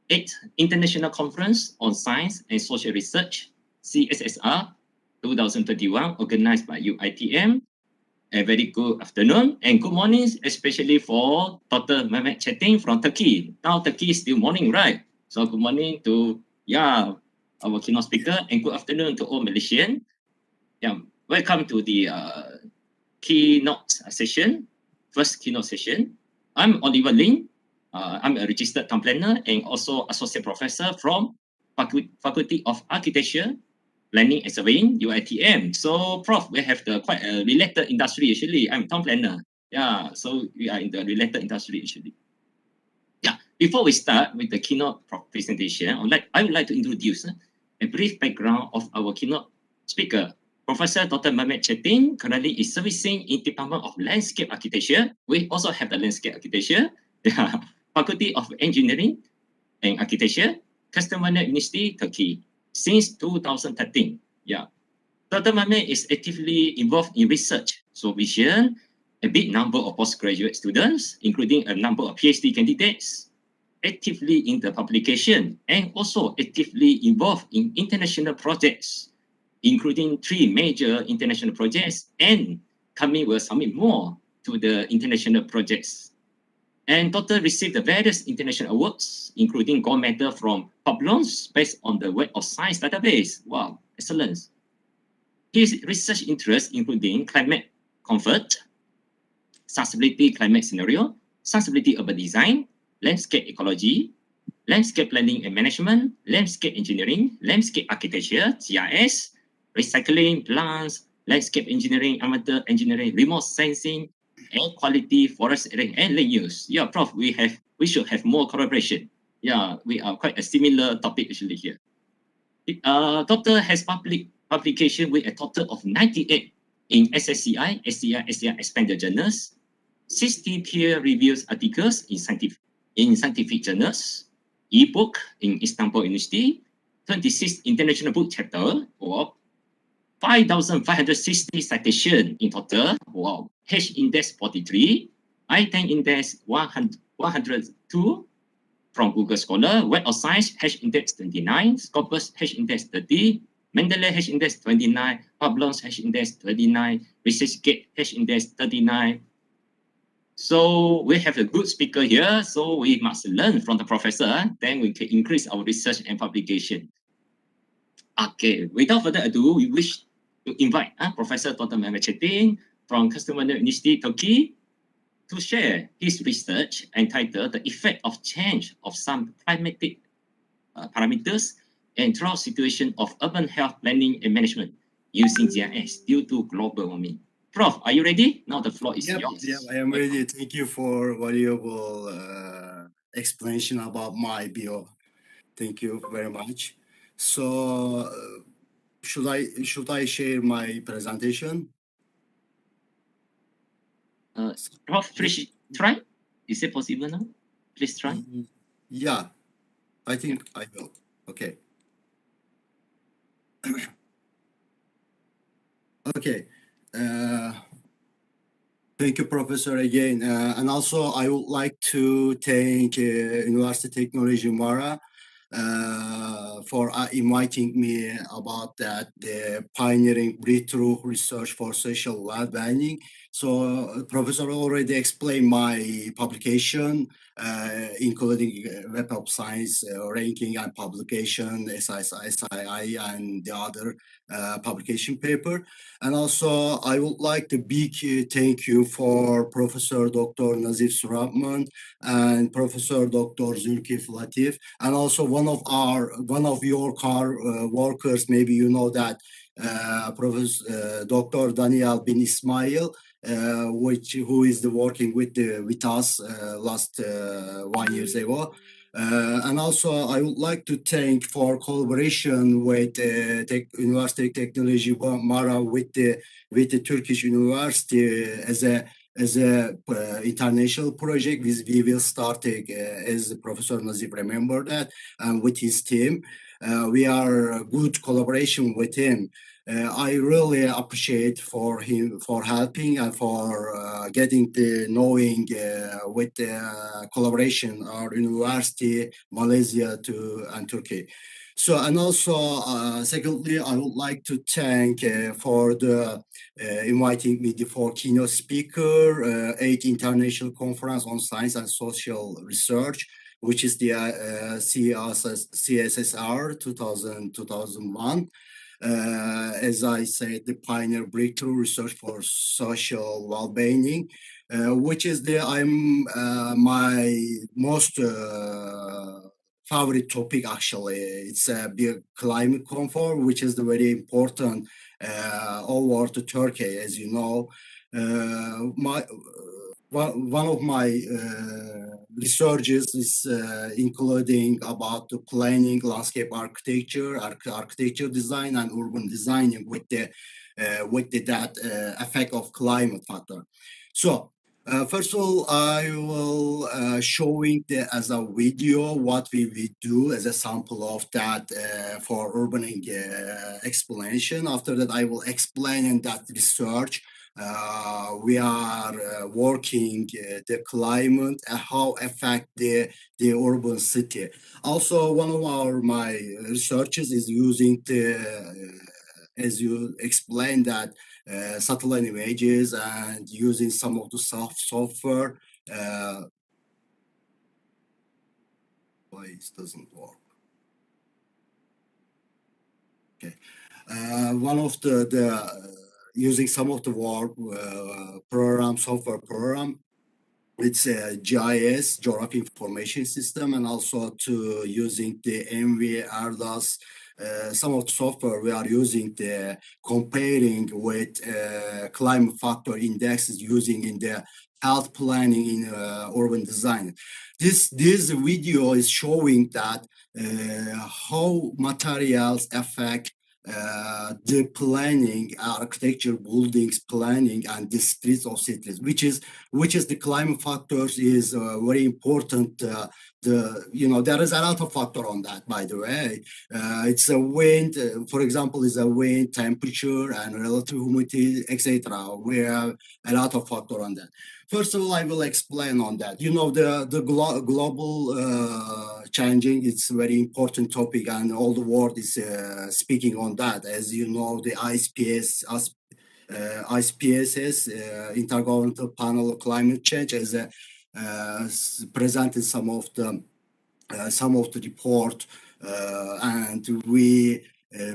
8th International Conference on Science and Social Research, CSSR 2021, organized by UITM. A very good afternoon and good morning, especially for Dr. Mehmet Cetin from Turkey. Now Turkey is still morning, right? So good morning to our keynote speaker, and good afternoon to all Malaysian. Welcome to the keynote session, first keynote session. I'm Oliver Ling. I'm a registered town planner and also associate professor from Faculty of Architecture, Planning and Surveying, UITM. So, Prof, we have quite a related industry actually. I'm town planner. So we are in the related industry actually. Before we start with the keynote presentation, I would like to introduce a brief background of our keynote speaker. Professor Dr. Mehmet Cetin currently is servicing in Department of Landscape Architecture. We also have the Landscape Architecture, Faculty of Engineering and Architecture, Kastamonu University, Turkey, since 2013. Dr. Mehmet is actively involved in research, supervision, a big number of postgraduate students, including a number of PhD candidates, actively in the publication, and also actively involved in international projects, including 3 major international projects, and coming will submit more to the international projects. And Dr. received the various international awards, including gold medal from Publons based on the Web of Science database. Wow, excellence. His research interests including climate comfort, sustainability climate scenario, sustainability urban design, landscape ecology, landscape planning and management, landscape engineering, landscape architecture, GIS, recycling, plants, landscape engineering, amateur engineering, remote sensing, air quality, forest area, and land use. Prof, we should have more collaboration. We are quite a similar topic actually here. Doctor has publication with a total of 98 in SSCI, SCI, SCI expanded journals, 60 peer-reviewed articles in scientific journals, ebook in Istanbul University, 26 international book chapter, 5,560 citations in total. Wow. H index 43, I-10 index 102 from Google Scholar, Web of Science H index 29, Scopus H index 30, Mendeley H index 29, Publons H index 29, ResearchGate H index 39. So we have a good speaker here, so we must learn from the professor, then we can increase our research and publication. Okay, without further ado, we wish to invite Professor Dr. Mehmet Cetin from Kastamonu University, Turkey, to share his research entitled The Effect of Change of Some Climatic Parameters and Drought Situation of Urban Health Planning and Management using GIS due to global warming. Prof, are you ready? Now the floor is yours. Yeah, I am ready. Thank you for valuable explanation about my bio. Thank you very much. So, should I share my presentation? Prof, please try. Is it possible now? Please try. Yeah, I think I will. Okay. Okay. Thank you, Professor, again. And also, I would like to thank University Technology Mara for inviting me about the pioneering breakthrough research for social well-being. So, Professor already explained my publication, including Web of Science ranking and publication, SSCI, and the other publication paper. And also, I would like to big thank you for Professor Dr. Nazif Surahman and Professor Dr. Zulkif Latif, and also one of your workers. Maybe you know that Professor Dr. Daniel bin Ismail, who is working with us last 1 year ago. And also, I would like to thank for collaboration with University Technology Mara with the Turkish University as a international project. We will start as Professor Nazif remembered that, with his team. We are good collaboration with him. I really appreciate for him for helping and for getting the knowing with the collaboration our university, Malaysia and Turkey. So and also secondly, I would like to thank for the inviting me for keynote speaker 8th International Conference on Science and Social Research, which is the CSSR 2021. As I said, the pioneer breakthrough research for social well-being, which is my most favorite topic actually. It's a big climate comfort, which is the very important over to Turkey, as you know. One of my researches is including about the planning, landscape architecture, architecture design, and urban designing with that effect of climate factor. So first of all, I will showing as a video what we do as a sample of that for urban explanation. After that, I will explain in that research. We are working the climate and how affect the urban city. Also, one of my researches is using as you explained that satellite images and using some of the software. Why it doesn't work? Okay, one of the using some of the software program. It's a GIS, Geographic Information System, and also to using the MV, ARDAS, some of the software we are using the comparing with climate factor indexes using in the health planning in urban design. This video is showing that how materials affect the planning, architecture, buildings planning, and the streets of cities, which is the climate factors is very important. There is a lot of factor on that, by the way. It's a wind, for example, is a wind, temperature, and relative humidity, etc. We have a lot of factor on that. First of all, I will explain on that. The global changing, it's a very important topic, and all the world is speaking on that. As you know, the IPCC, Intergovernmental Panel on Climate Change, has presented some of the report, and we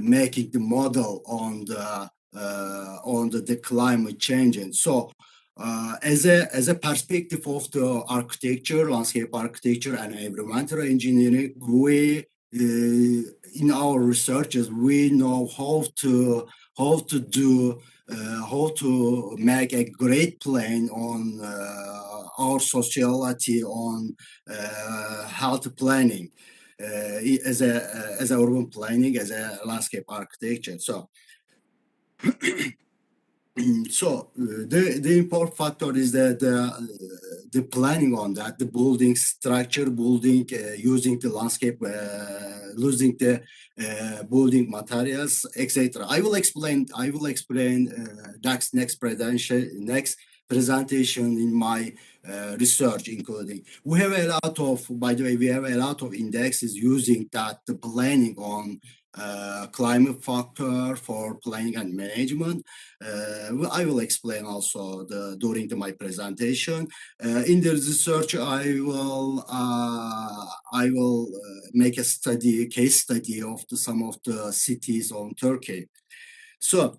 making the model on the climate changing. So. As a perspective of the architecture, landscape architecture, and environmental engineering, we in our researches we know how to make a great plan on our sociality on health planning as a urban planning, as a landscape architecture. So the important factor is that the planning on that, the building structure, using the landscape, using the building materials, etc. I will explain next presentation in my research, including we have a lot of indexes using that the planning on climate factor for planning and management. I will explain also during my presentation. In the research, I will make a case study of some of the cities on Turkey. So.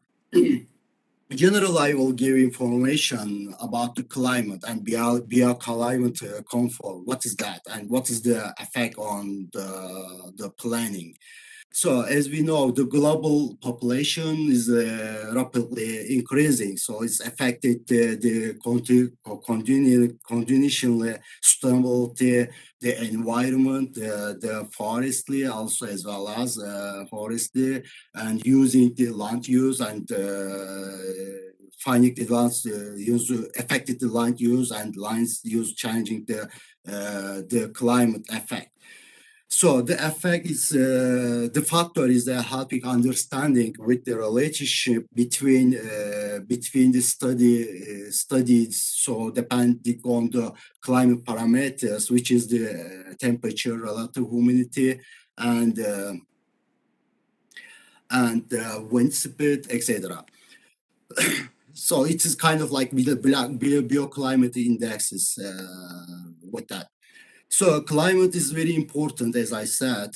Generally, I will give information about the climate and beyond climate comfort. What is that, and what is the effect on the planning? So, as we know, the global population is rapidly increasing. So, it's affected the continually sustainability, the environment, the forestry, also as well as forestry, and using the land use and finding the land use affected the land use and land use changing the climate effect. So the effect is the factor is helping understanding with the relationship between the studies. So depending on the climate parameters, which is the temperature, relative humidity, and wind speed, etc. So it is kind of like bioclimate indexes with that. So climate is very important, as I said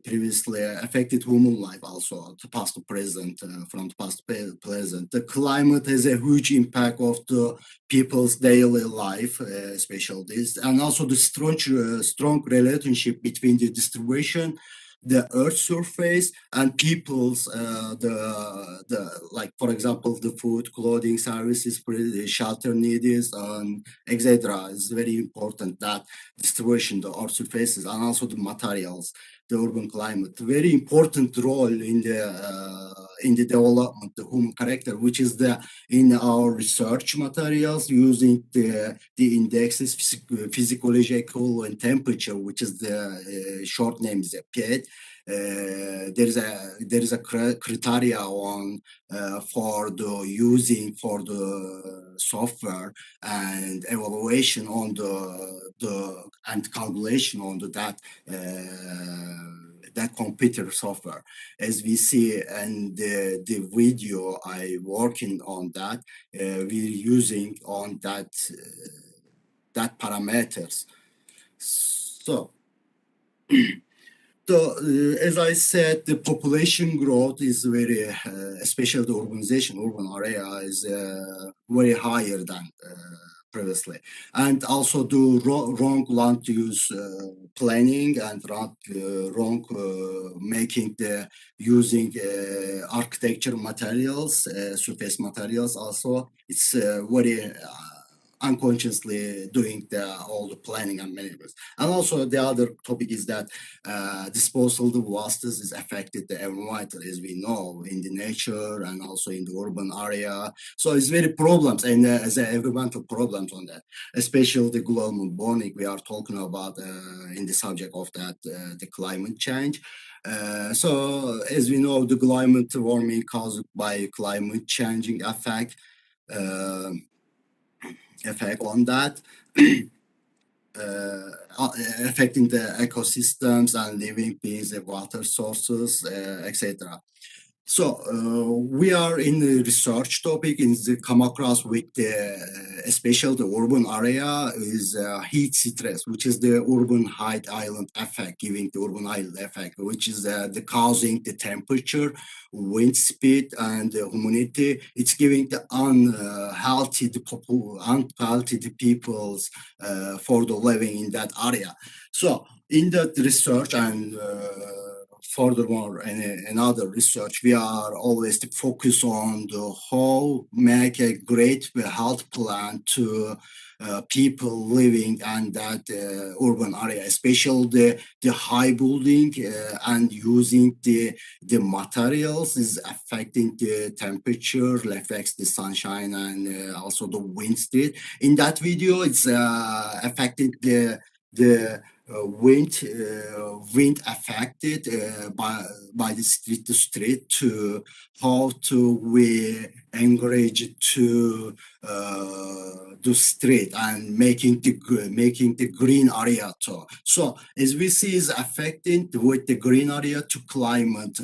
previously, affected human life also, the past to present, from the past to present. The climate has a huge impact of the people's daily life, especially this, and also the strong relationship between the distribution, the earth surface, and people's the like, for example, the food, clothing, services, shelter needs, and etc. It's very important that distribution, the earth surfaces, and also the materials, the urban climate, very important role in the development, the human character, which is the in our research materials using the indexes, physiological and temperature, which is the short name is a PET. There is a criteria on for the using for the software and evaluation on the and calculation on that computer software. As we see in the video I working on that, we're using on that parameters. So so, as I said, the population growth is very, especially the urban area is very higher than previously. And also the wrong land use planning and wrong making the using architecture materials, surface materials also. It's very unconsciously doing all the planning and management. And also the other topic is that disposal of wastes is affected the environment, as we know, in the nature and also in the urban area. So it's very problems and as environmental problems on that, especially the global warming we are talking about in the subject of that, the climate change. So as we know, the climate warming caused by climate changing effect on that, affecting the ecosystems and living beings, the water sources, etc. So we are in the research topic in the come across with the especially the urban area is heat stress, which is the urban height island effect, giving the urban island effect, which is the causing the temperature, wind speed, and the humidity. It's giving the unhealthy the peoples for the living in that area. So in that research and furthermore, in other research, we are always to focus on the how make a great health plan to people living in that urban area, especially the high building and using the materials is affecting the temperature, affects the sunshine and also the wind speed. In that video, it's affecting the wind affected by the street to street to how to we encourage to the street and making the green area too. So as we see is affecting with the green area to climate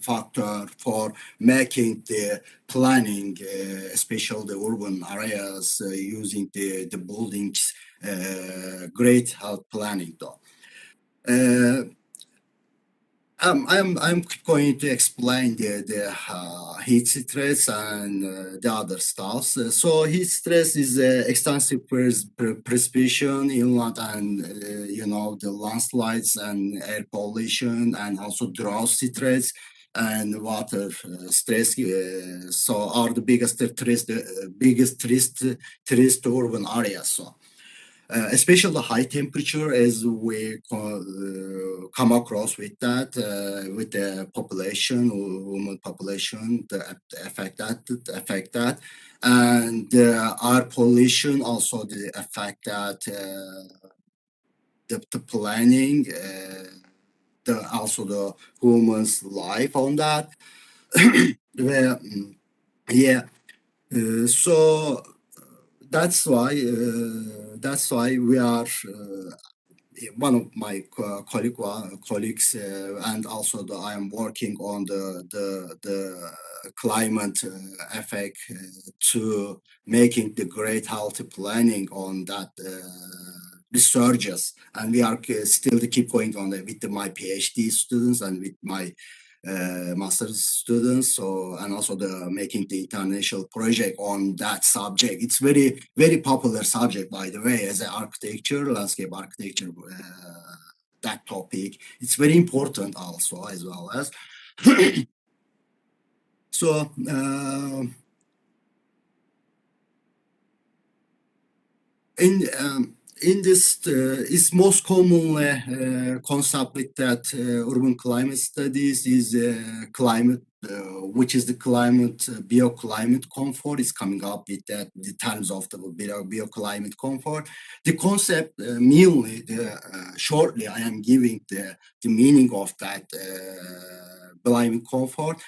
factor for making the planning, especially the urban areas using the buildings, great health planning though. I'm going to explain the heat stress and the other stuff. So heat stress is extensive precipitation, inland and the landslides and air pollution, and also drought stress and water stress. So are the biggest threats to urban areas. So especially the high temperature as we come across with that, with the population, human population, the affect that, and air pollution also the affect that the planning, also the human's life on that. Where, yeah. So that's why we are one of my colleagues, and also I am working on the climate effect to making the great healthy planning on that researches, and we are still to keep going on with my PhD students and with my master's students, so, and also the making the international project on that subject. It's very popular subject, by the way, as an architecture, landscape architecture. That topic, it's very important also, as well as. So in this is most commonly concept with that urban climate studies is climate, which is the climate bioclimate comfort is coming up with that the terms of the bioclimate comfort. The concept mainly shortly I am giving the meaning of that climate comfort.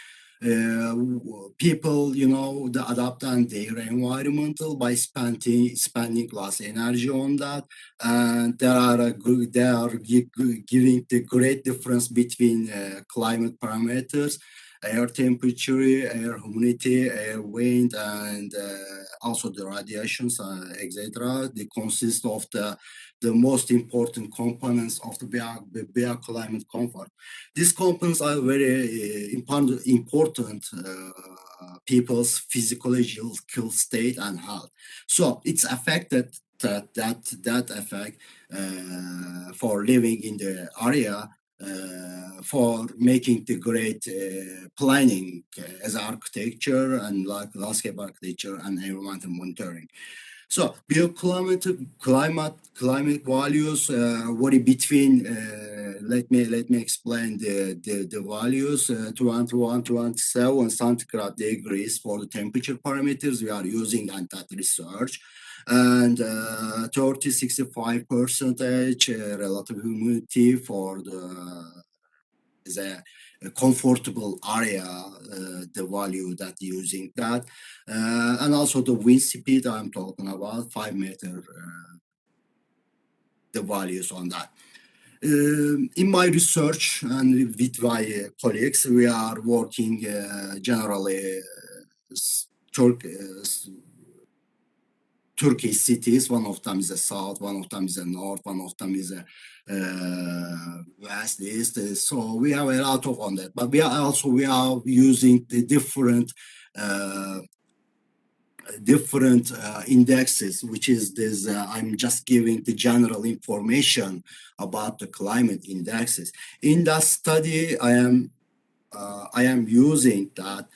People, they adapt and their environmental by spending less energy on that, and they are giving the great difference between climate parameters, air temperature, air humidity, air wind, and also the radiations, etc. They consist of the most important components of the bioclimate comfort. These components are very important people's physiological state and health. So it's affected that effect for living in the area, for making the great planning as architecture and like landscape architecture and environmental monitoring. So climate values vary between. Let me explain the values. 21, 27 centigrade degrees for the temperature parameters we are using in that research, and 30, 65 percentage relative humidity for the comfortable area, the value that using that, and also the wind speed I'm talking about 5 meter, the values on that. In my research and with my colleagues, we are working generally Turkish cities. One of them is the south, one of them is the north, one of them is the west, east. So we have a lot of on that, but we are using the different indexes, which is this. I'm just giving the general information about the climate indexes. In that study, I am using that.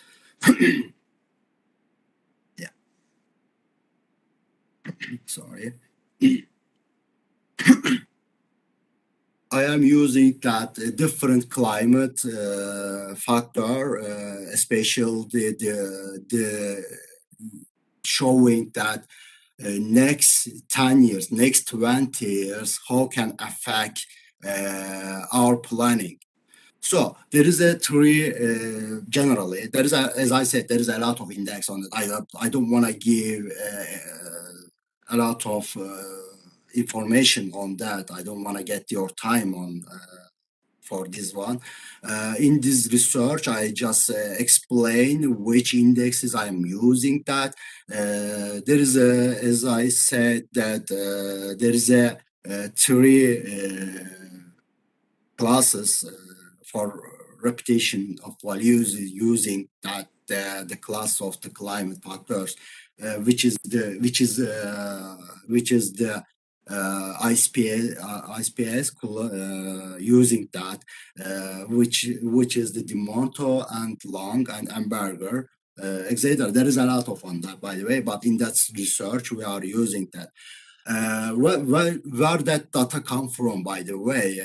Yeah. Sorry. I am using that different climate factor, especially the showing that next 10 years, next 20 years, how can affect our planning. So there is a three, generally, there is as I said, there is a lot of index on it. I don't want to give a lot of information on that. I don't want to get your time on for this one. In this research, I just explain which indexes I'm using that. There is as I said, that there is three classes for repetition of values using that the class of the climate factors, which is the ISPS using that, which is the Dimonto and Long and Amberger, etc. There is a lot of on that, by the way, but in that research we are using that. Where that data come from, by the way,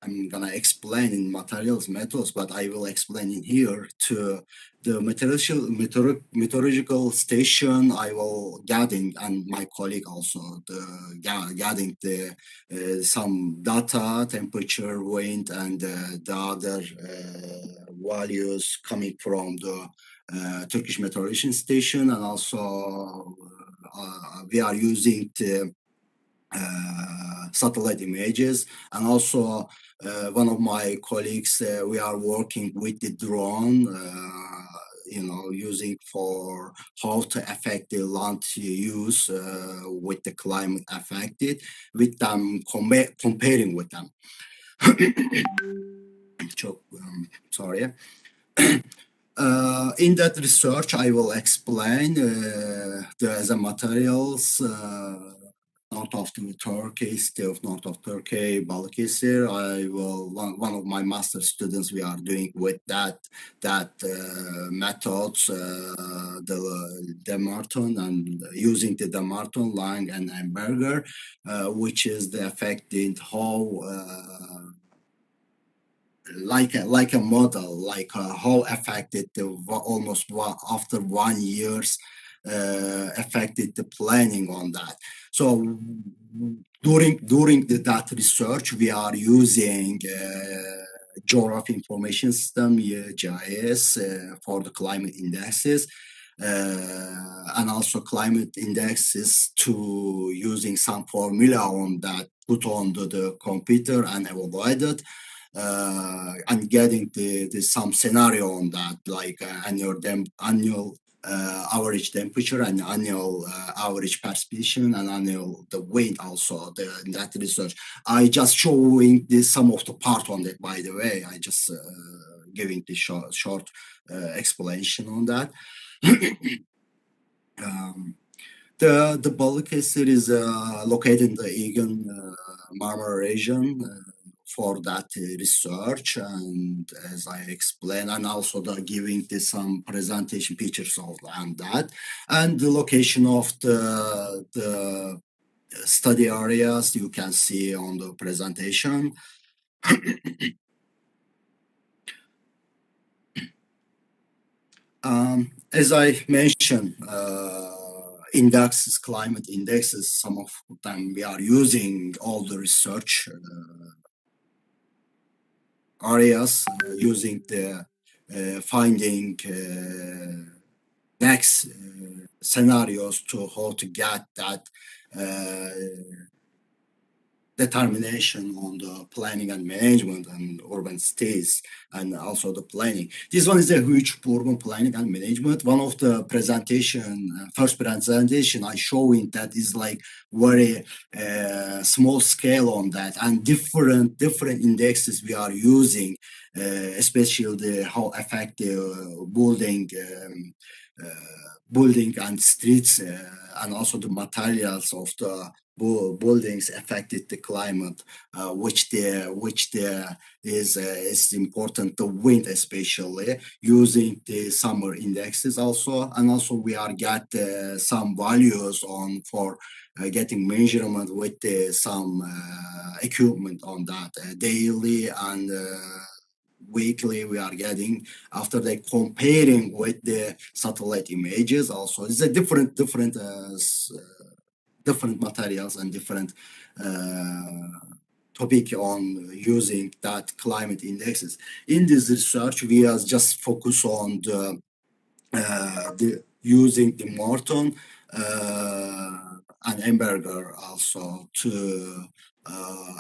I'm gonna explain in materials methods, but I will explain in here to the meteorological station. I will getting, and my colleague also getting the some data, temperature, wind, and the other values coming from the Turkish meteorology station, and also we are using the satellite images, and also one of my colleagues, we are working with the drone, using for how to affect the land use with the climate affected, with them comparing with them. Sorry. In that research, I will explain the materials north of Turkey, state of north of Turkey, Balıkesir. One of my master students, we are doing with that methods, the Demarton, and using the Demarton, Lang, and Amberger, which is the effect in how like a model, like how affected almost after 1 years affected the planning on that. So during that research, we are using Geography Information System, GIS, for the climate indexes. And also climate indexes to using some formula on that, put on the computer and evaluated. And getting the some scenario on that, like annual average temperature and annual average precipitation and annual the wind also that research. I just showing this some of the part on that, by the way. I just giving the short explanation on that. The Balıkesir is located in the Egean Marmara region for that research, and as I explained, and also giving some presentation pictures of that, and the location of the study areas you can see on the presentation. As I mentioned, indexes, climate indexes, some of them we are using all the research areas, using the finding next scenarios to how to get that determination on the planning and management and urban states, and also the planning. This one is a huge urban planning and management. One of the first presentation I showing that is like very small scale on that, and different indexes we are using, especially how effective building and streets, and also the materials of the buildings affected the climate, which there is important, the wind especially, using the summer indexes also, and also we are get some values on for getting measurement with some equipment on that daily and weekly. We are getting after they comparing with the satellite images also. It's a different materials and different topic on using that climate indexes. In this research, we are just focus on the using the Morton and Amberger also to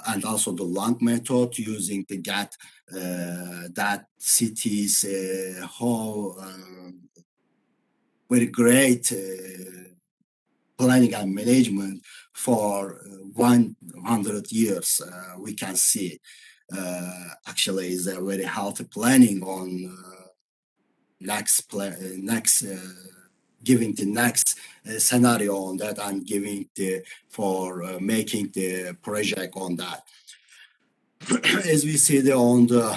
and also the Lang method, using the that cities how very great planning and management for 100 years. We can see actually is a very healthy planning on giving the next scenario on that, and giving for making the project on that. As we see on the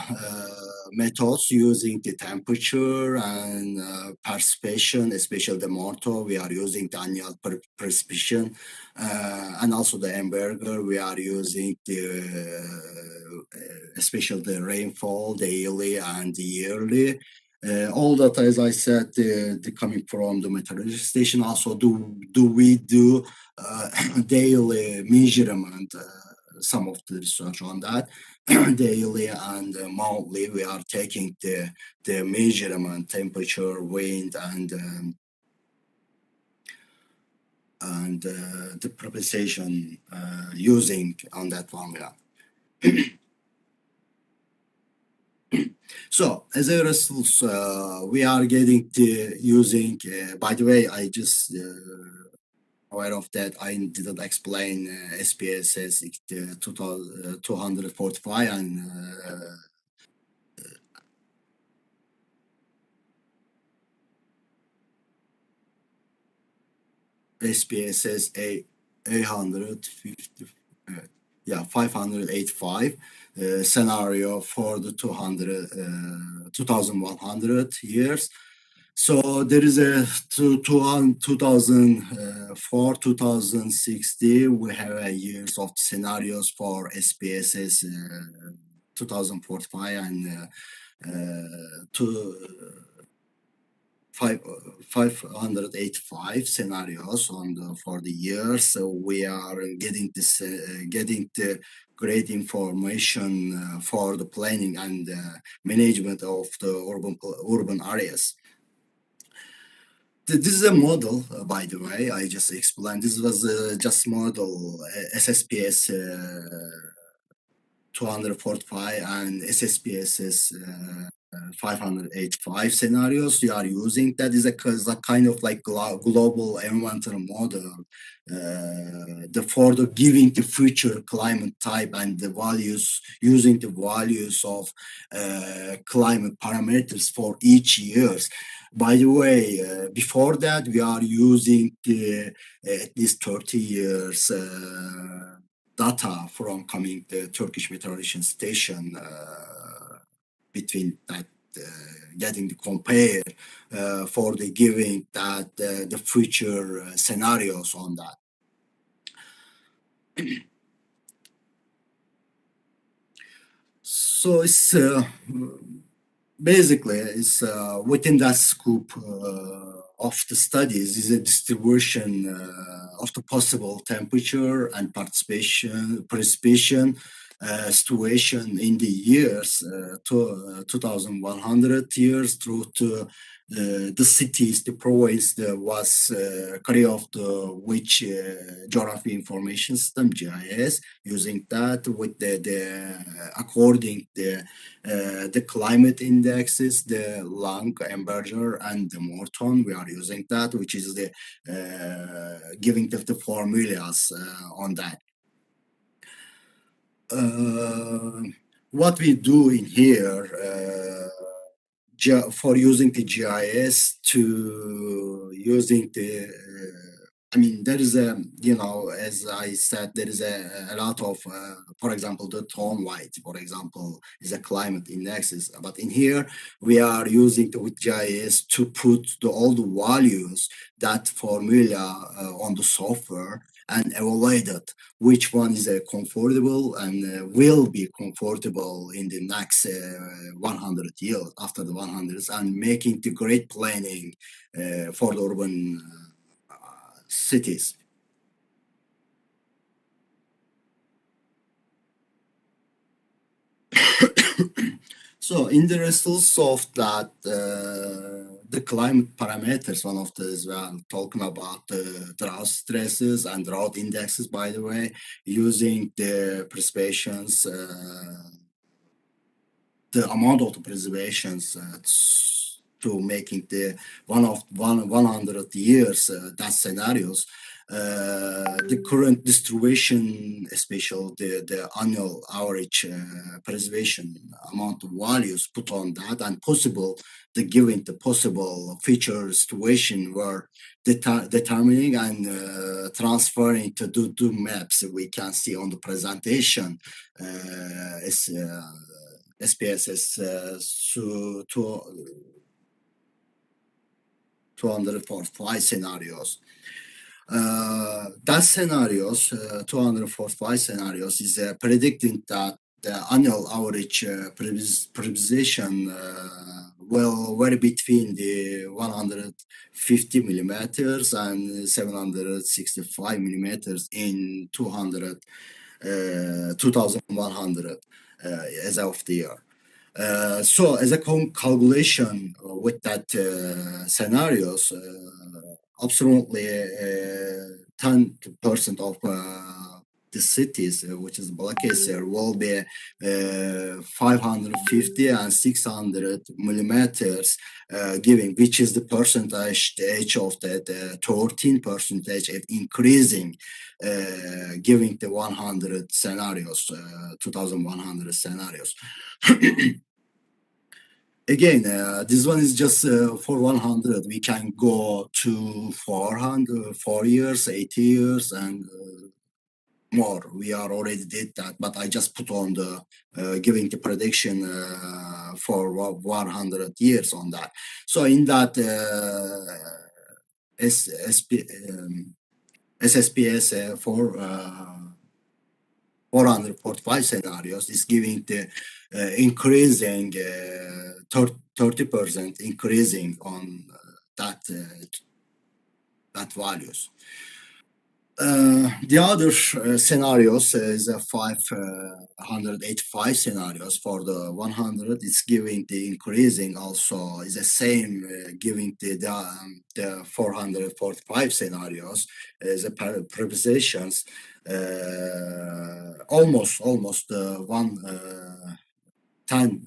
methods using the temperature and precipitation, especially the Morto, we are using the annual precipitation, and also the Amberger, we are using the especially the rainfall, daily and yearly. All that, as I said, the coming from the meteorology station. Also, do we do daily measurement? Some of the research on that daily and monthly. We are taking the measurement, temperature, wind, and the precipitation using on that formula. So as a result, we are getting the using. By the way, I just aware of that. I didn't explain SPSS 245 and SPSS 850. Yeah, 585 scenario for the 2100 years. So there is a 2004, 2060, we have a years of scenarios for SPSS 2045 and 585 scenarios for the year. So we are getting this, getting the great information for the planning and management of the urban areas. This is a model, by the way. I just explained. This was just model SSPS 245 and SSPSS 585 scenarios we are using. That is a kind of like global environmental model for the giving the future climate type and the values, using the values of climate parameters for each years. By the way, before that, we are using the at least 30 years data from coming the Turkish meteorology station between that getting the compare for the giving that the future scenarios on that. So it's basically it's within that scope of the studies is a distribution of the possible temperature and precipitation situation in the years to 2100 years through to the cities, the province that was carry of the which geography information system GIS, using that with the according the climate indexes, the long Emberger and the Morton. We are using that, which is the giving the formulas on that. What we do in here for using the GIS to using the I mean, there is a, you know, as I said, there is a lot of, for example, the tone white, for example, is a climate indexes. But in here, we are using the with GIS to put all the values, that formula on the software and evaluate it, which one is comfortable and will be comfortable in the next 100 years, after the 100s, and making the great planning for the urban cities. So in the results of that, the climate parameters, one of the as well, talking about the drought stresses and drought indexes, by the way, using the precipitations, the amount of the precipitations to making the 100 years that scenarios, the current distribution, especially the annual average precipitation amount of values put on that, and possible the given the possible future situation were determining and transferring to do maps we can see on the presentation. SPSS 245 scenarios. That scenarios, 245 scenarios, is predicting that the annual average precipitation will vary between the 150 millimeters and 765 millimeters in 2100 as of the year. So as a calculation with that scenarios, absolutely 10% of the cities, which is Balıkesir, will be 550 and 600 millimeters, giving, which is the percentage of that 13 percentage increasing, giving the 100 scenarios, 2100 scenarios. Again, this one is just for 100. We can go to 400, 4 years, 80 years, and more. We are already did that, but I just put on the giving the prediction for 100 years on that. So in that SSPS for 445 scenarios is giving the increasing 30% increasing on that values. The other scenarios is 585 scenarios for the 100. It's giving the increasing also is the same, giving the 445 scenarios as a prepositions almost 10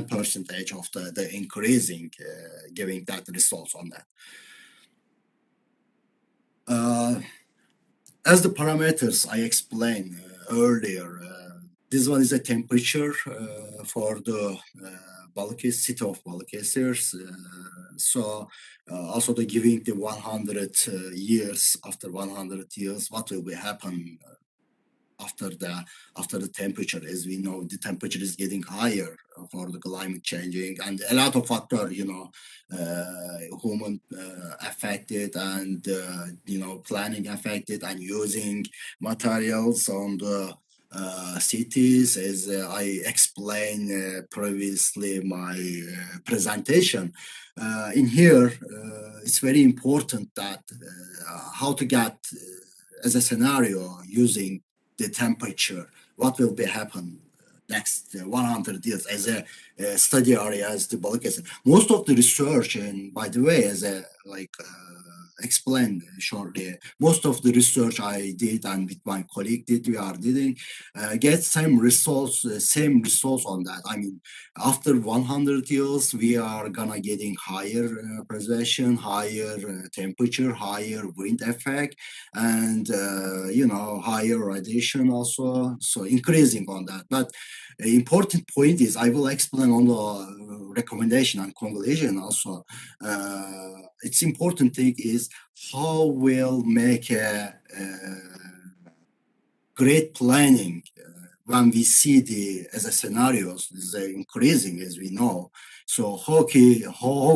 percentage of the increasing, giving that results on that. As the parameters I explained earlier, this one is a temperature for the city of Balıkesir. So also the giving the 100 years, after 100 years, what will be happen after the temperature? As we know, the temperature is getting higher for the climate changing, and a lot of factor, human affected, and planning affected, and using materials on the cities, as I explained previously my presentation. In here, it's very important that how to get as a scenario using the temperature, what will be happen next 100 years as a study area as the Balıkesir. Most of the research, and by the way, as a explained shortly, most of the research I did and with my colleague we are doing, get same results on that. I mean, after 100 years, we are gonna getting higher precipitation, higher temperature, higher wind effect, and higher radiation also, so increasing on that. But the important point is, I will explain on the recommendation and conclusion also. It's important thing is how we'll make a great planning when we see as a scenarios is increasing, as we know. So how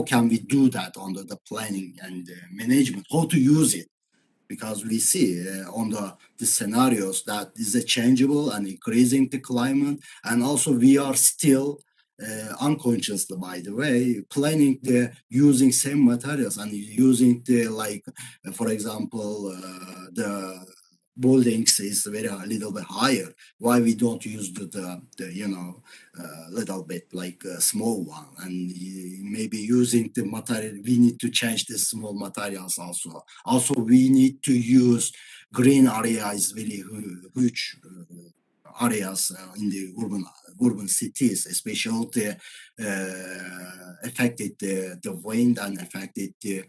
can we do that under the planning and management? How to use it? Because we see on the scenarios that is a changeable and increasing the climate, and also we are still unconsciously, by the way, planning the using same materials and using the, like, for example, the buildings is a little bit higher. Why we don't use the little bit like a small one, and maybe using the material, we need to change the small materials also. Also, we need to use green areas, really huge areas in the urban cities, especially the affected the wind and affected the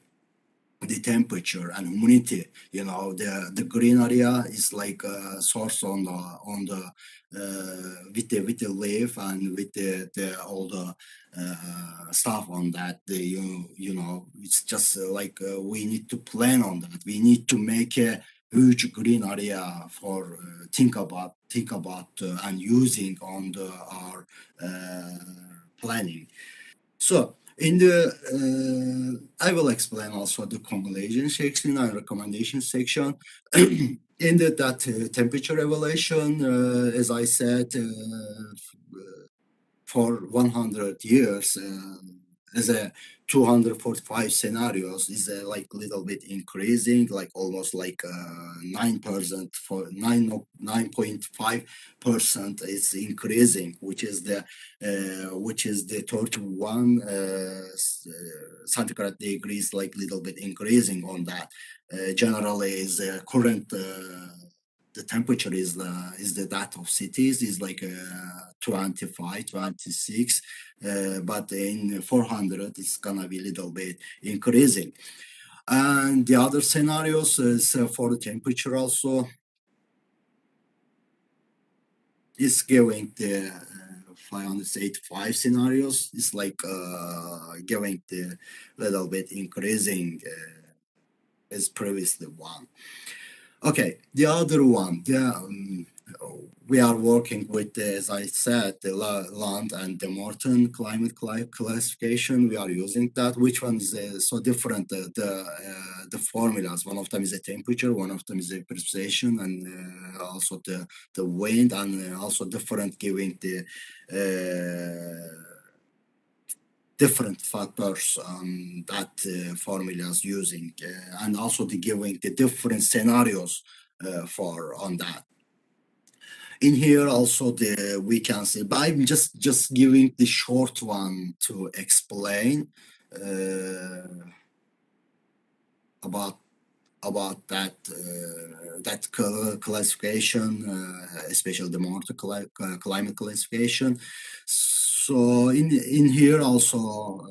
temperature and humidity. The green area is like a source on the with the leaf and with the all the stuff on that. It's just like we need to plan on that. We need to make a huge green area for think about and using on our planning. So in the I will explain also the conclusion section and recommendation section. in that temperature evaluation, as I said, for 100 years, as a 245 scenarios is like little bit increasing, like almost like 9% for 9.5% is increasing, which is the 31 centigrade degrees, like little bit increasing on that. Generally, is current. The temperature is the that of cities is like 25, 26, but in 400 it's gonna be a little bit increasing. And the other scenarios is for the temperature also is giving the 585 scenarios is like giving the little bit increasing as previously one. Okay, the other one, we are working with, as I said, the land and the Morton climate classification. We are using that. Which one is so different? The formulas. One of them is the temperature, one of them is the precipitation, and also the wind, and also different giving the different factors that formulas using, and also giving the different scenarios for on that. In here also we can see, but I'm just giving the short one to explain about that classification, especially the Morton climate classification. So in here also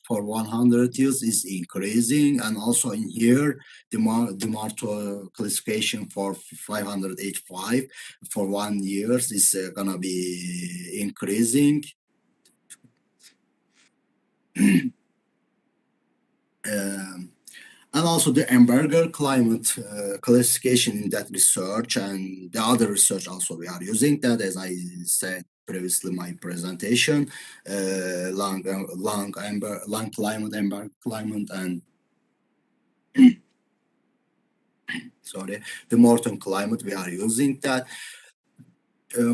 for 100 years is increasing, and also in here the Morton classification for 585 for 1 year is gonna be increasing. And also the Hamburger climate classification in that research, and the other research also we are using that, as I said previously in my presentation, long climate, Hamburger climate, and sorry, the Morton climate, we are using that.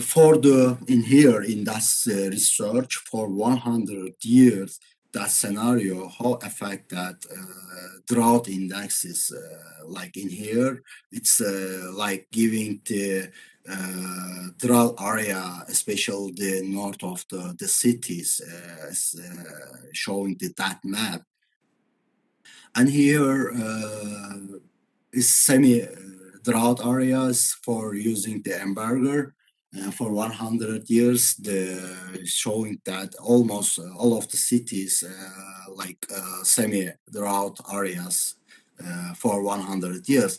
For the in here in that research for 100 years, that scenario, how affect that drought indexes, like in here, it's like giving the drought area, especially the north of the cities, showing that map. And here is semi drought areas for using the Hamburger. For 100 years, showing that almost all of the cities like semi-drought areas for 100 years,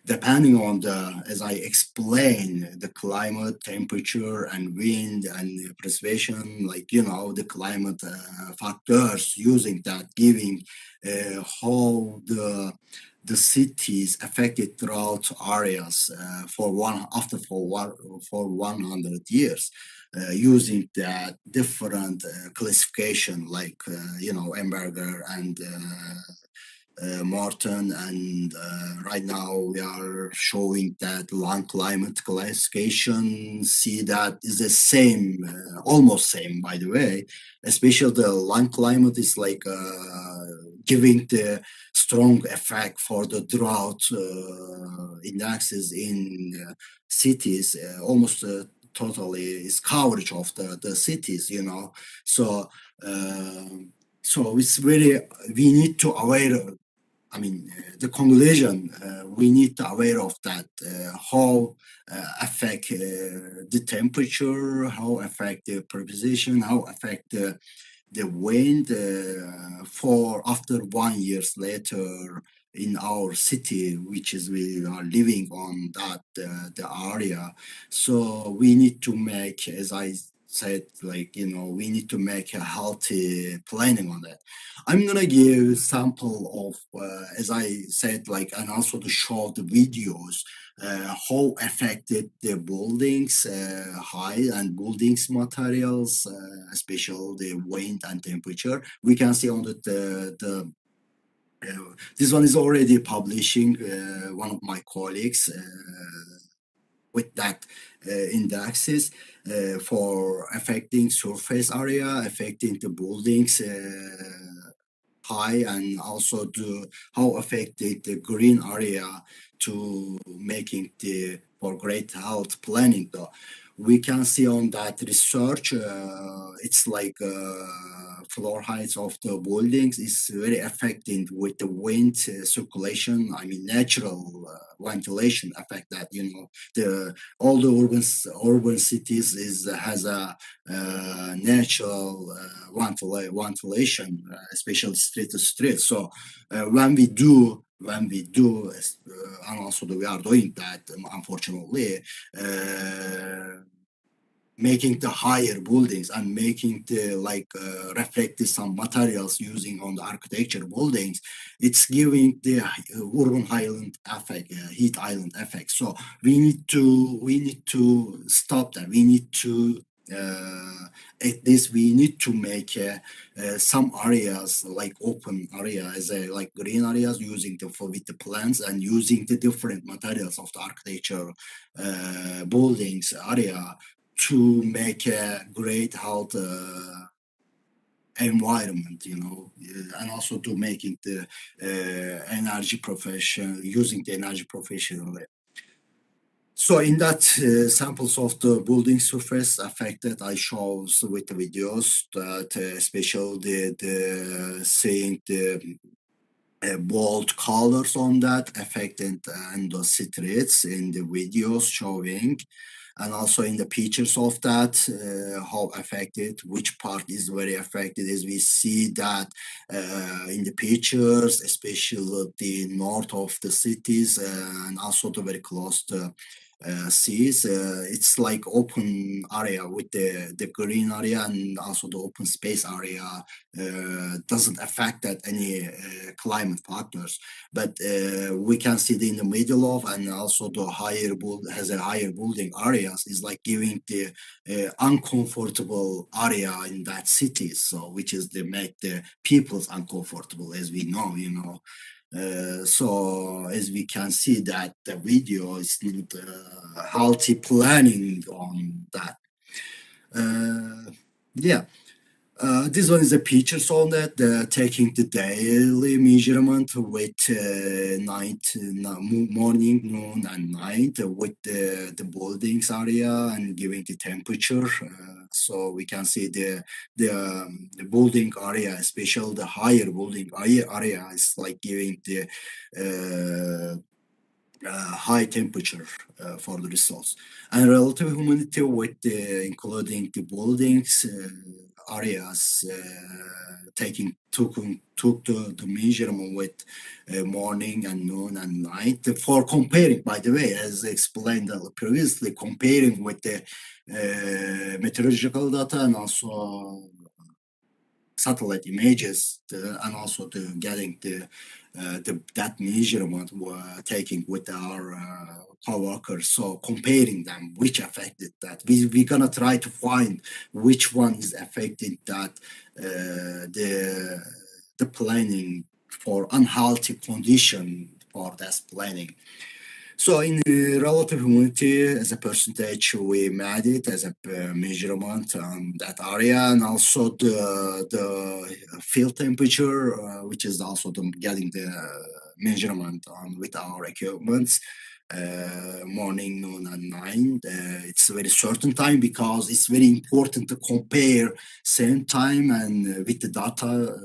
depending on the, as I explained, the climate, temperature, and wind and precipitation, like the climate factors, using that, giving how the cities affected drought areas for 100 years, using that different classification, like Hamburger and Morton, and right now we are showing that land climate classification. See, that is the same, almost same, by the way. Especially the land climate is like giving the strong effect for the drought indexes in cities, almost totally is coverage of the cities, so it's really, we need to aware, the conclusion, we need to aware of that, how affect the temperature, how affect the precipitation, how affect the wind for after 1 year later in our city, which is we are living on that the area. So we need to make, as I said, like we need to make a healthy planning on that. I'm gonna give sample of as I said, like, and also to show the videos how affected the buildings height and buildings materials, especially the wind and temperature. We can see on the This one is already publishing, one of my colleagues with that indexes for affecting surface area, affecting the buildings high, and also to how affected the green area to making the for great health planning though. We can see on that research, it's like floor heights of the buildings is very affected with the wind circulation. I mean, natural ventilation affect that. You know, the all the urban cities is has a natural ventilation, especially street to street. So when we do, and also we are doing that, unfortunately, making the higher buildings and making the reflective some materials using on the architecture buildings, it's giving the urban island effect, heat island effect. So we need to stop that. We need to at least we need to make some areas like open area as a like green areas using the for with the plants and using the different materials of the architecture buildings area to make a great health environment, you know, and also to making the energy profession using the energy professionally. So in that samples of the building surface affected, I show with the videos that especially the seeing the bold colors on that affected and the streets in the videos showing, and also in the pictures of that how affected, which part is very affected, as we see that in the pictures, especially the north of the cities and also the very close to seas. It's like open area with the green area and also the open space area doesn't affect that any climate factors, but we can see it in the middle of, and also the higher has a higher building areas is like giving the uncomfortable area in that city, so which is the make the people's uncomfortable, as we know, you know. So as we can see that the video is not healthy planning on that. Yeah. This one is a pictures on that, taking the daily measurement with morning, noon, and night with the buildings area and giving the temperature. So we can see the building area, especially the higher building area, is like giving the high temperature for the results, and relative humidity with including the buildings areas took the measurement with morning and noon and night for comparing, by the way, as explained previously, comparing with the meteorological data and also satellite images and also getting that measurement we're taking with our coworkers. So comparing them, which affected that. We're gonna try to find which one is affecting that the planning for unhealthy condition for that planning. So in relative humidity as a percentage, we made it as a measurement on that area, and also the field temperature, which is also getting the measurement on with our equipments, morning, noon, and night. It's a very certain time because it's very important to compare same time and with the data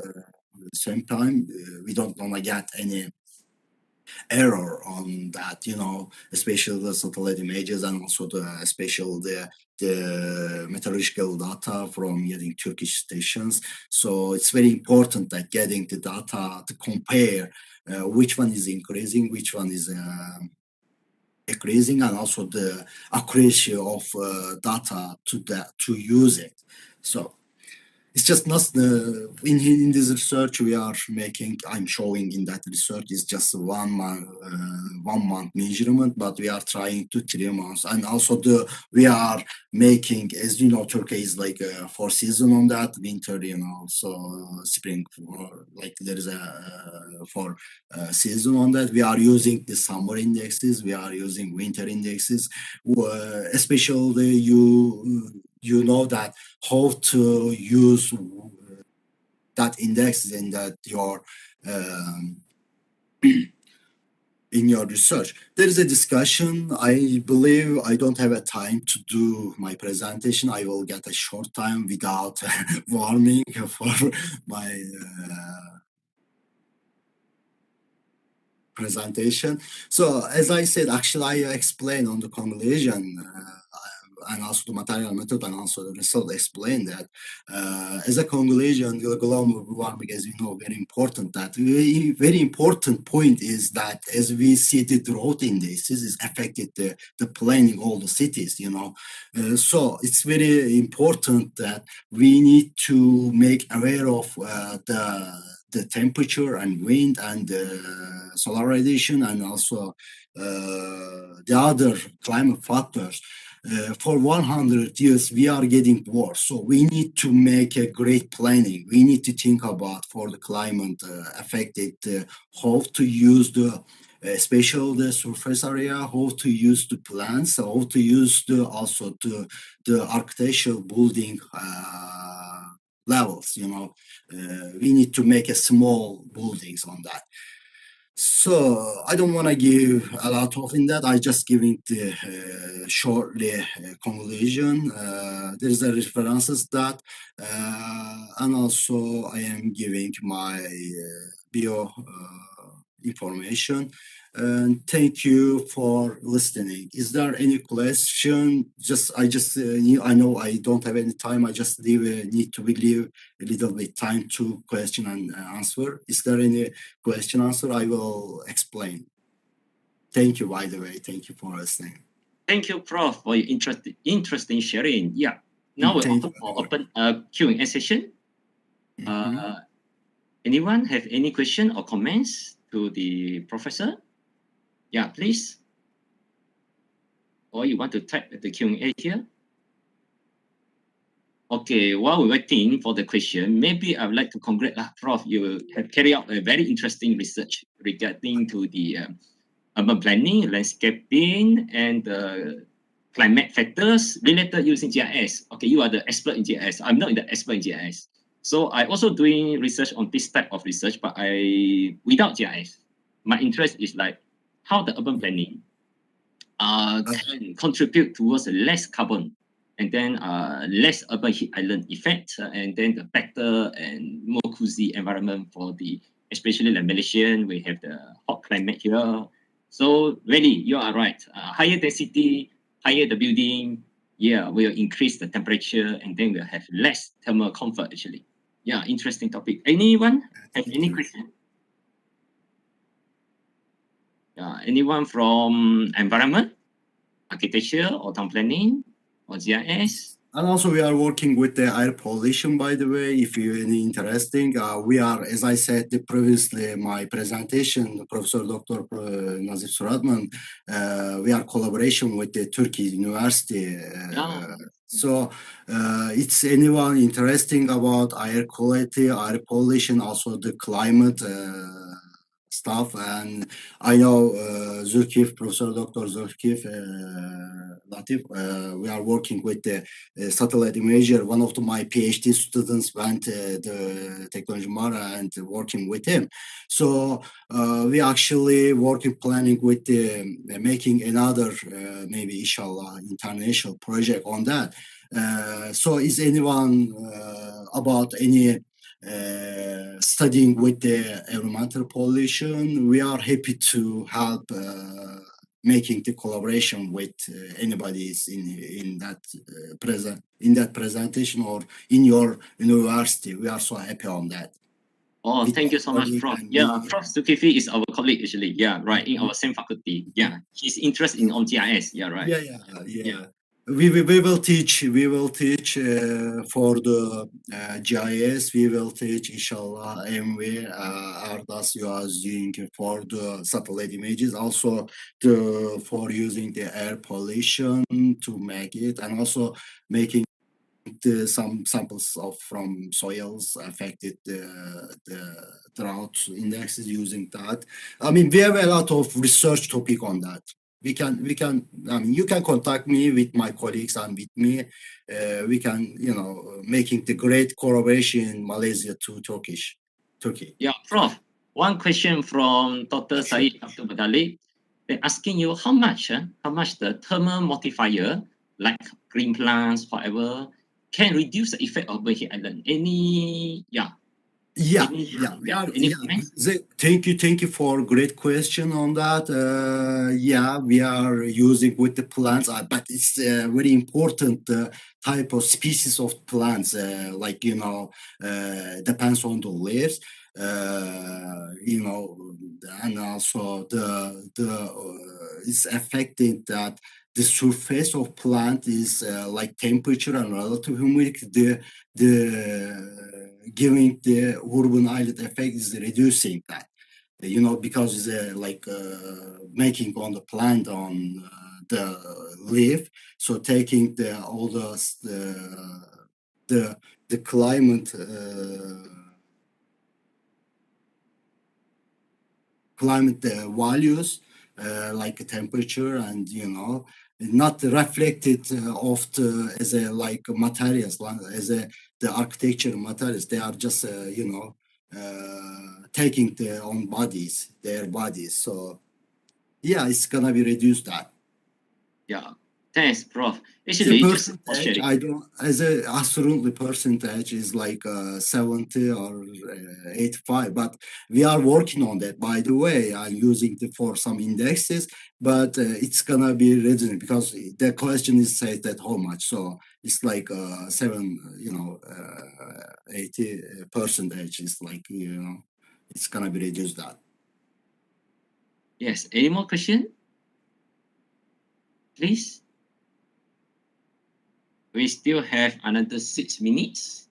same time. We don't want to get any error on that, you know, especially the satellite images and also the meteorological data from getting Turkish stations. So it's very important that getting the data to compare which one is increasing, which one is decreasing, and also the accuracy of data to use it. So it's just not in this research we are making. I'm showing in that research is just 1 month measurement, but we are trying to 3 months, and also we are making, as you know, Turkey is like 4 season on that, winter, so spring, like there is a 4 season on that. We are using the summer indexes, we are using winter indexes, especially you know that how to use that index in that your in your research. There is a discussion. I believe I don't have a time to do my presentation. I will get a short time without warming for my presentation. So as I said, actually I explained on the conclusion and also the material method and also the result explained that as a conclusion, the global warming, as you know, very important. That very important point is that as we see the drought indices is affected the planning all the cities, so it's very important that we need to make aware of the temperature and wind and solar radiation and also the other climate factors. For 100 years, we are getting worse. So we need to make a great planning. We need to think about for the climate affected, how to use especially the surface area, how to use the plants, how to use also the architectural building levels. We need to make a small buildings on that. So I don't want to give a lot of in that. I just giving the shortly conclusion. There is a references that, and also I am giving my bio information. And thank you for listening. Is there any question? I know I don't have any time. I just need to leave a little bit time to question and answer. Is there any question answer? I will explain. Thank you, by the way. Thank you for listening. Thank you, Prof, for your interesting sharing. Yeah. Now we're open Q&A session. Anyone have any question or comments to the professor? Yeah, please. Or you want to type the Q&A here? Okay, while we're waiting for the question, maybe I would like to congratulate Prof. You have carried out a very interesting research regarding to the urban planning, landscaping, and climate factors related using GIS. Okay, you are the expert in GIS. I'm not the expert in GIS. So I also doing research on this type of research, but without GIS. My interest is like how the urban planning can contribute towards less carbon and then less urban heat island effect, and then the better and more cozy environment for especially the Malaysian, we have the hot climate here. So really, you are right. Higher density, higher the building, will increase the temperature and then we'll have less thermal comfort actually. Yeah, interesting topic. Anyone have any question? Anyone from environment, architecture, or town planning, or GIS? And also we are working with the air pollution, by the way, if you're any interesting. We are, as I said previously, my presentation, Professor Dr. Nazif Suratman, we are collaboration with the Turkey University. So it's anyone interesting about air quality, air pollution, also the climate stuff. And I know Professor Dr. Zulkif Latif, we are working with the satellite imager. One of my PhD students went the technology Mara and working with him. So we actually working planning with making another maybe inshallah international project on that. So is anyone about any studying with the environmental pollution? We are happy to help making the collaboration with anybody in that presentation or in your university. We are so happy on that. Oh, thank you so much, Prof. Yeah, Prof. Zulkifli is our colleague actually. Yeah, right, in our same faculty. Yeah, he's interested in GIS. Yeah, right. Yeah. We will teach for the GIS. We will teach inshallah MV Ardas you are using for the satellite images, also for using the air pollution to make it, and also making some samples from soils affected the drought indexes using that. I mean, we have a lot of research topic on that. We can. I mean, you can contact me with my colleagues and with me. We can, making the great collaboration in Malaysia to Turkey. Yeah, Prof. One question from Dr. Sure. Said Abdul Badali. They're asking you how much the thermal modifier, like green plants, whatever, can reduce the effect of Berhad Island. Any comments? Thank you for great question on that. We are using with the plants, but it's very important type of species of plants. Depends on the leaves. And also it's affecting that the surface of plant is like temperature and relative humidity. The giving the urban island effect is reducing that, because it's making on the plant on the leaf, so taking all the climate values like temperature and not reflected of as a materials, as the architecture materials. They are just taking their own their bodies. So it's gonna be reduced that. Yeah. Thanks, Prof. Actually, just percentage, I don't, as a absolutely percentage is like 70 or 85, but we are working on that. By the way, I'm using for some indexes, but it's gonna be reduced because the question is said that how much. So it's like 80 percentage is like, it's gonna be reduced that. Yes. Any more question? Please. We still have another 6 minutes.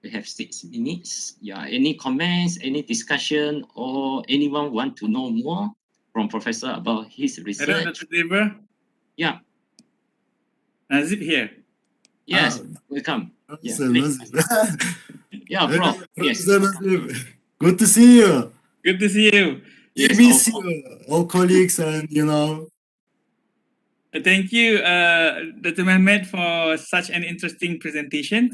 We have 6 minutes. Yeah. Any comments, any discussion, or anyone want to know more from Professor about his research? Hello, Dr. Dever. Yeah. Nazib here. Yes. Welcome. Yeah, yeah, Prof. Yes. Good to see you. Good to see you. Yes, miss you, all colleagues, and Thank you, Dr. Mehmet, for such an interesting presentation.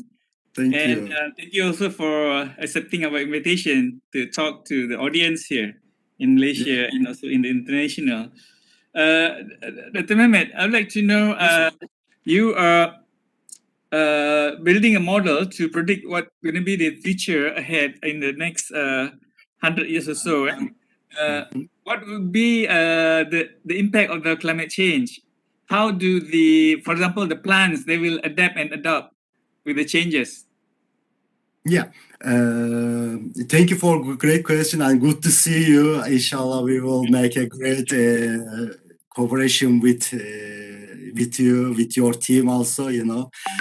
Thank you. Thank you also for accepting our invitation to talk to the audience here in Malaysia and also in the international. Dr. Mehmet, I would like to know, you are building a model to predict what's going to be the future ahead in the next 100 years or so. What would be the impact of the climate change? How do for example, the plants, they will adapt and adopt with the changes? Yeah, thank you for a great question and good to see you. Inshallah, we will make a great cooperation with you, with your team also,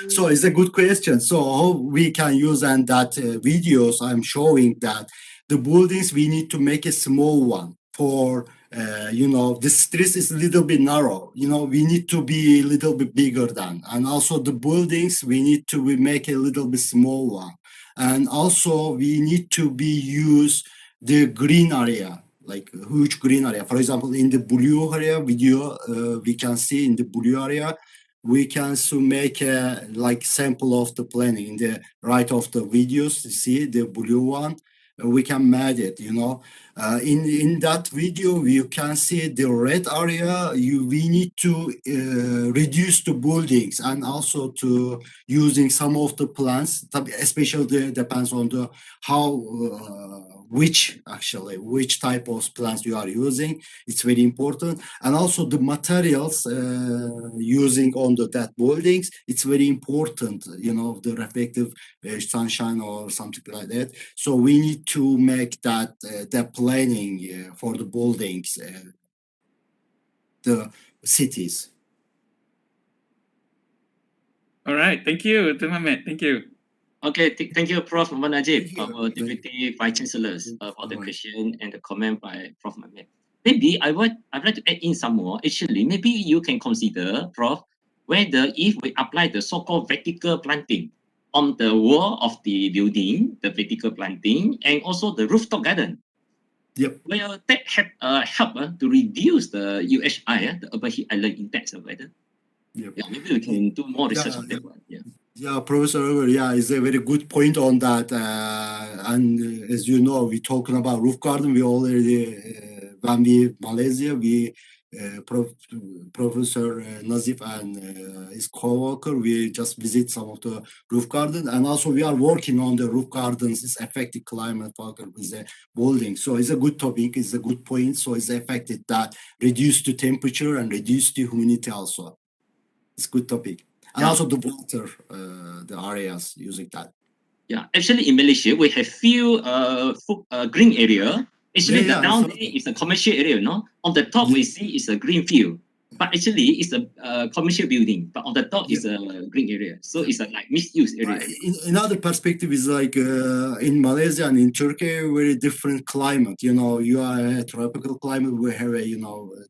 So it's a good question. So how we can use and that videos I'm showing that the buildings, we need to make a small one for the street is a little bit narrow, we need to be a little bit bigger than, and also the buildings, we need to make a little bit small one. And also we need to use the green area, like a huge green area. For example, in the blue area video, we can see in the blue area, we can make a sample of the planning in the right of the videos. You see the blue one, we can match it, in that video you can see the red area. We need to reduce the buildings and also to using some of the plants, especially depends on the which type of plants you are using. It's very important. And also the materials using on that buildings, it's very important, the reflective sunshine or something like that. So we need to make that the planning for the buildings, the cities. All right. Thank you, Dr. Mehmet. Thank you. Okay, thank you, Prof. Najib, Thank you. our Deputy Vice Chancellors, for the Alright. question and the comment by Prof. Mehmet. Maybe I'd like to add in some more. Actually, maybe you can consider, Prof, whether if we apply the so-called vertical planting on the wall of the building, the vertical planting, and also the rooftop garden. Yep. Will that help to reduce the UHI, the urban heat island index of weather? Yep. Yeah, maybe we can do more research on that one. Yeah. Yeah, Professor, yeah, it's a very good point on that. And as you know, we're talking about roof garden. We already, when we Malaysia, we Professor Nazif and his co-worker, we just visit some of the roof garden, and also we are working on the roof gardens. It's affected climate factor with the building. So it's a good topic. It's a good point. So it's affected that reduce the temperature and reduce the humidity also. It's good topic. And also the water, the areas using that. Yeah, actually in Malaysia, we have few green area. Actually, Yeah, the down there is a commercial area, no? On the top, we see is a green field. But actually, it's a commercial building. But on the top is a green area. So it's a like misuse area. Another perspective is like in Malaysia and in Turkey, very different climate. You know, you are a tropical climate. We have a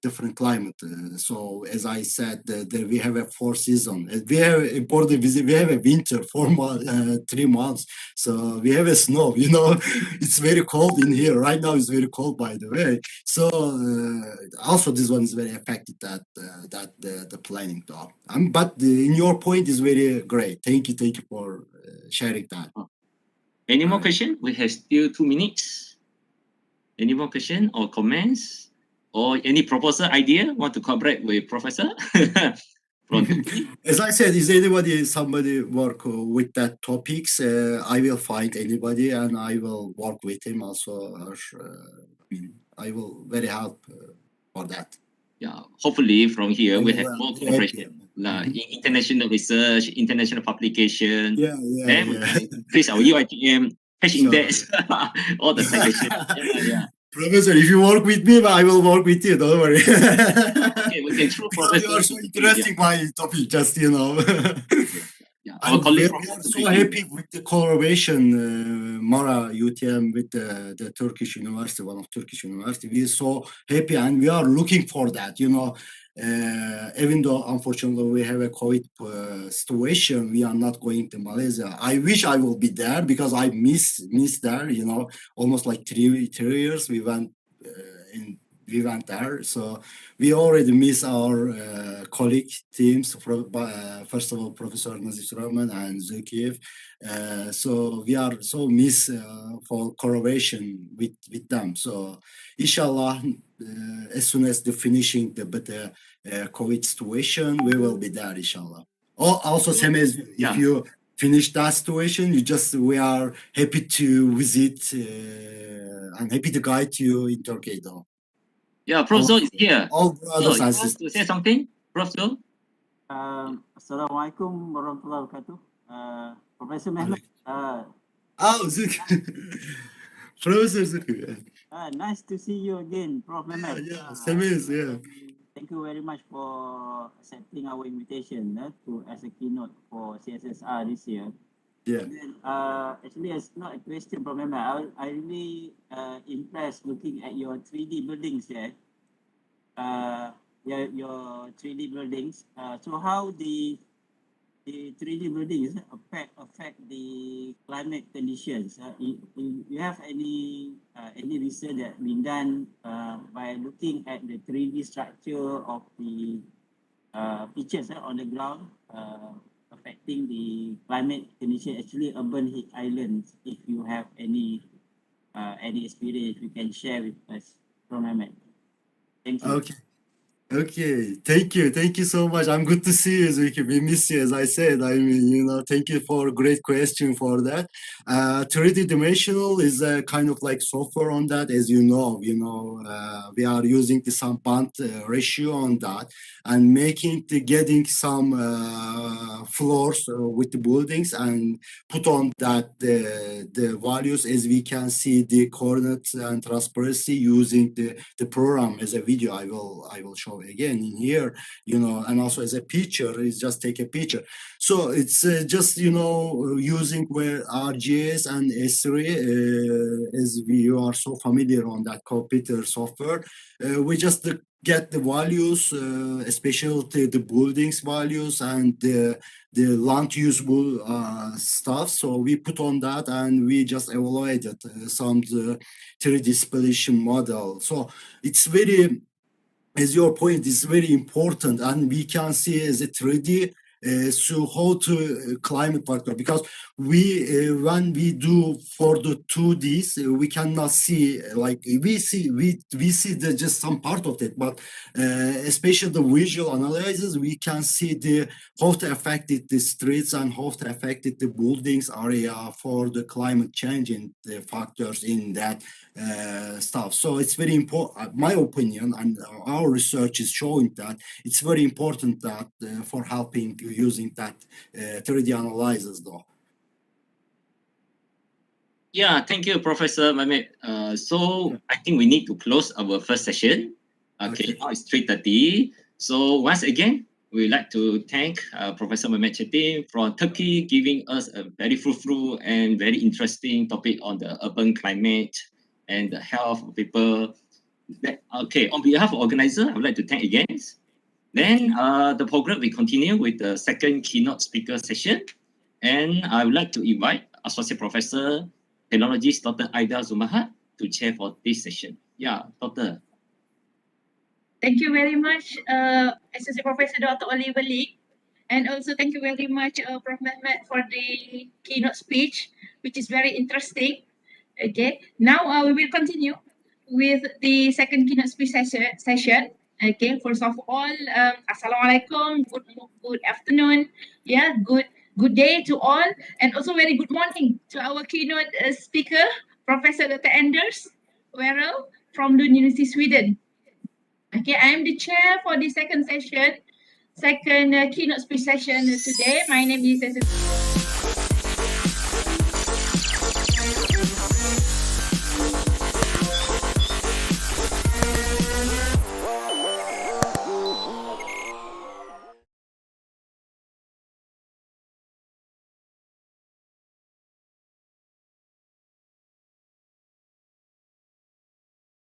different climate. So as I said, we have a 4 season. We have a border visit. We have a winter 3 months. So we have a snow. You know, it's very cold in here right now. It's very cold, by the way. So also this one is very affected that the planning though. But in your point is very great. Thank you for sharing that. Any more question? We have still 2 minutes. Any more question or comments or any proposal idea? Want to collaborate with Professor? As I said, somebody work with that topics? I will find anybody and I will work with him also. I will very help for that. Yeah, hopefully from here we have more cooperation, international research, international publication. Then we can increase our UITM, cash index, all the citation. Yeah. Professor, if you work with me, I will work with you. Don't worry. Okay, we can through Professor. You are so interesting my topic, just Yeah, we are so happy with the collaboration, Mara UTM with the Turkish university, one of Turkish university. We are so happy and we are looking for that, even though unfortunately we have a COVID situation, we are not going to Malaysia. I wish I will be there because I miss there, almost like 3 years we went there. So we already miss our colleague teams. First of all, Professor Nazif Rahman and Zulkiev. So we are so miss for collaboration with them. So inshallah, as soon as the finishing the better COVID situation, we will be there, inshallah. Also, same as if you finish that situation, we are happy to visit and happy to guide you in Turkey, though. Yeah, Prof. Zul is here. All brothers and sisters. To say something, Prof. Zul? Assalamualaikum warahmatullahi wabarakatuh. Professor Mehmet. Zuk. Professor Zuk. Nice to see you again, Prof. Mehmet. Same as, Thank you very much for accepting our invitation as a keynote for CSSR this year. Yeah. Then, actually, it's not a question from Mehmet. I really impressed looking at your 3D buildings there. Your 3D buildings. So how the 3D buildings affect the climate conditions? You have any research that been done by looking at the 3D structure of the features on the ground affecting the climate condition, actually urban heat islands? If you have any experience you can share with us from Mehmet. Thank you. Okay, thank you so much. I'm good to see you, Zuki. We miss you, as I said. I mean, thank you for a great question for that. 3D dimensional is a kind of like software on that, as you know. We are using the some band ratio on that and getting some floors with the buildings and put on that the values as we can see the coordinates and transparency using the program as a video. I will show again in here, and also as a picture, is just take a picture. So it's just, using where RGS and S3, as you are so familiar on that computer software, we just get the values, especially the buildings values and the land usable stuff. So we put on that and we just evaluated some 3D simulation model. So it's very, as your point, is very important, and we can see as a 3D so how to climate factor, because we when we do for the 2Ds, we cannot see, like we see just some part of it, but especially the visual analysis, we can see how to affected the streets and how to affected the buildings area for the climate change and the factors in that stuff. So it's very important, my opinion, and our research is showing that it's very important that for helping using that 3D analysis though. Yeah, thank you, Professor Mehmet. So I think we need to close our first session. Okay, now it's 3:30. So once again, we'd like to thank Professor Mehmet Cetin from Turkey, giving us a very fruitful and very interesting topic on the urban climate and the health of people. Okay, on behalf of organizer, I would like to thank again. Then the program will continue with the second keynote speaker session. And I would like to invite Associate Professor, Technologist, Dr. Aida Zumahat, to chair for this session. Yeah, Doctor. Thank you very much, Associate Professor Dr. Oliver Lee. And also thank you very much, Prof. Mehmet, for the keynote speech, which is very interesting. Okay, now we will continue with the second keynote speech session. Okay, first of all, Assalamualaikum, good afternoon, yeah, good day to all, and also very good morning to our keynote speaker, Professor Dr. Anders Werrell from the University of Sweden. Okay, I am the chair for the second keynote speech session today. My name is